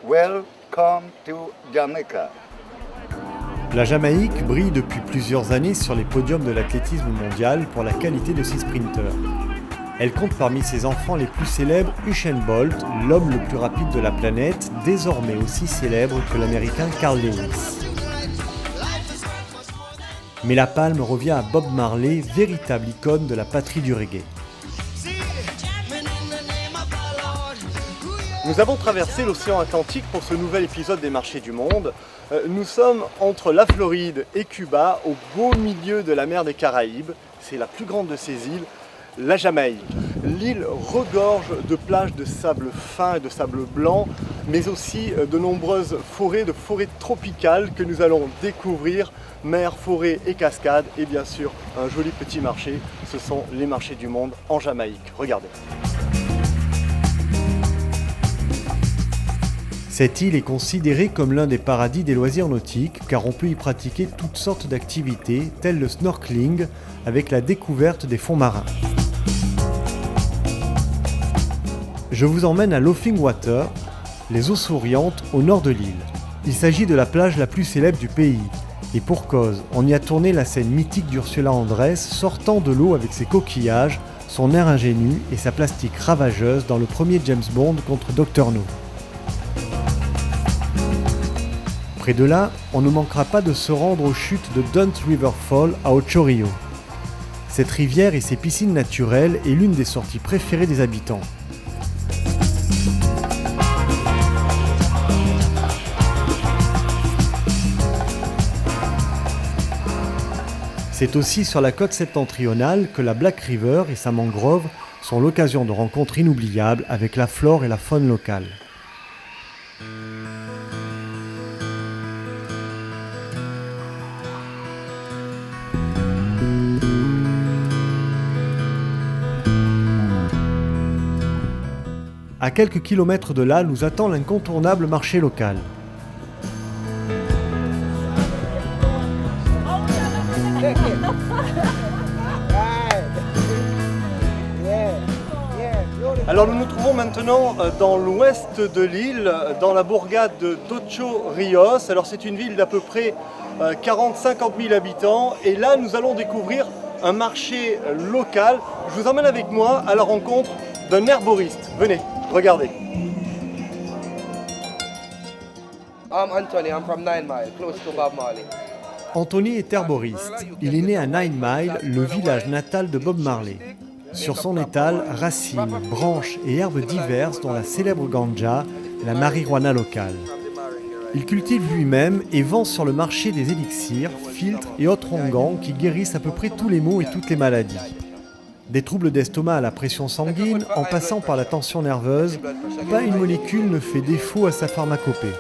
Welcome to Jamaica. La Jamaïque brille depuis plusieurs années sur les podiums de l'athlétisme mondial pour la qualité de ses sprinteurs. Elle compte parmi ses enfants les plus célèbres Usain Bolt, l'homme le plus rapide de la planète, désormais aussi célèbre que l'américain Carl Lewis. Mais la palme revient à Bob Marley, véritable icône de la patrie du reggae. Nous avons traversé l'océan Atlantique pour ce nouvel épisode des Marchés du Monde. Nous sommes entre la Floride et Cuba, au beau milieu de la mer des Caraïbes. C'est la plus grande de ces îles, la Jamaïque. L'île regorge de plages de sable fin et de sable blanc, mais aussi de nombreuses forêts tropicales que nous allons découvrir. Mer, forêt et cascades, et bien sûr un joli petit marché. Ce sont les Marchés du Monde en Jamaïque. Regardez. Cette île est considérée comme l'un des paradis des loisirs nautiques car on peut y pratiquer toutes sortes d'activités telles le snorkeling avec la découverte des fonds marins. Je vous emmène à Laughing Water, les eaux souriantes au nord de l'île. Il s'agit de la plage la plus célèbre du pays. Et pour cause, on y a tourné la scène mythique d'Ursula Andress sortant de l'eau avec ses coquillages, son air ingénu et sa plastique ravageuse dans le premier James Bond contre Dr No. Près de là, on ne manquera pas de se rendre aux chutes de Dunt River Fall à Ocho Rio. Cette rivière et ses piscines naturelles est l'une des sorties préférées des habitants. C'est aussi sur la côte septentrionale que la Black River et sa mangrove sont l'occasion de rencontres inoubliables avec la flore et la faune locale. À quelques kilomètres de là, nous attend l'incontournable marché local. Alors nous nous trouvons maintenant dans l'ouest de l'île, dans la bourgade d'Ocho Rios. Alors c'est une ville d'à peu près 40-50 000 habitants et là nous allons découvrir un marché local. Je vous emmène avec moi à la rencontre d'un herboriste. Venez, regardez. I'm Anthony, I'm from 9 Mile, close to Bob Marley. Anthony est herboriste. Il est né à Nine Mile, le village natal de Bob Marley. Sur son étal, racines, branches et herbes diverses dont la célèbre ganja, la marijuana locale. Il cultive lui-même et vend sur le marché des élixirs, filtres et autres onguents qui guérissent à peu près tous les maux et toutes les maladies. Des troubles d'estomac à la pression sanguine, en passant par la tension nerveuse, pas une molécule ne fait défaut à sa pharmacopée.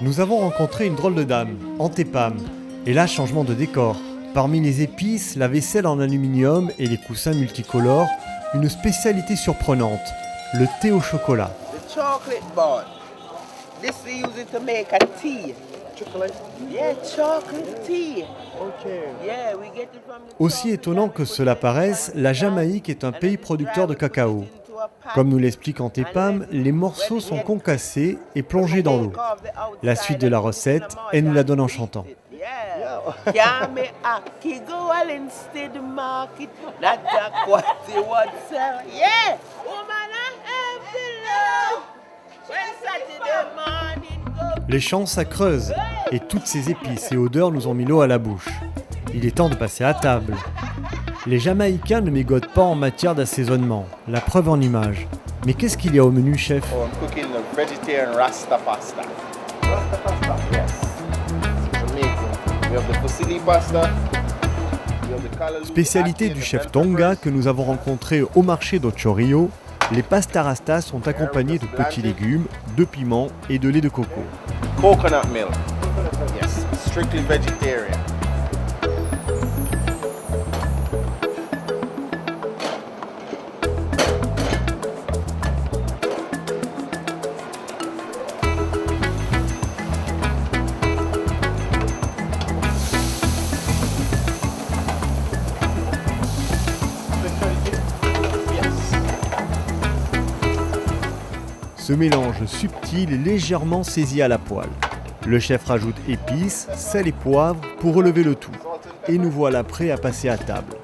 Nous avons rencontré une drôle de dame, Antépam, et là changement de décor. Parmi les épices, la vaisselle en aluminium et les coussins multicolores, une spécialité surprenante, le thé au chocolat. The chocolate bar. This we use it to make a tea. Chocolate? Yeah, chocolate tea. Okay. Yeah, we get it from the Aussi étonnant que cela paraisse, la Jamaïque est un pays producteur de cacao. Comme nous l'explique Antépam, les morceaux sont concassés et plongés dans l'eau. La suite de la recette, elle nous la donne en chantant. Les champs, ça creuse, et toutes ces épices et odeurs nous ont mis l'eau à la bouche. Il est temps de passer à table. Les Jamaïcains ne mégotent pas en matière d'assaisonnement, la preuve en image. Mais qu'est-ce qu'il y a au menu, chef? Oh, I'm cooking the vegetarian Rasta pasta. Rasta pasta? Yes. It's amazing. We have the fusilli pasta. We have the callaloo. Spécialité du chef Tonga que nous avons rencontré au marché d'Ocho Rio, les pasta rastas sont accompagnés de petits légumes, de piments et de lait de coco. Coconut milk. Yes. Strictly vegetarian. Ce mélange subtil est légèrement saisi à la poêle. Le chef rajoute épices, sel et poivre pour relever le tout. Et nous voilà prêts à passer à table.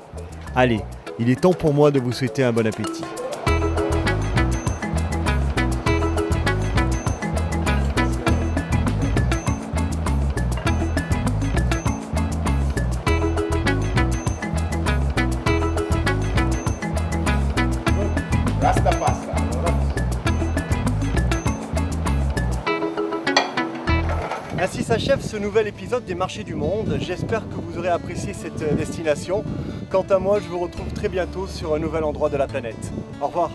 Allez, il est temps pour moi de vous souhaiter un bon appétit. Rasta pasta. Ainsi s'achève ce nouvel épisode des Marchés du Monde. J'espère que vous aurez apprécié cette destination. Quant à moi, je vous retrouve très bientôt sur un nouvel endroit de la planète. Au revoir.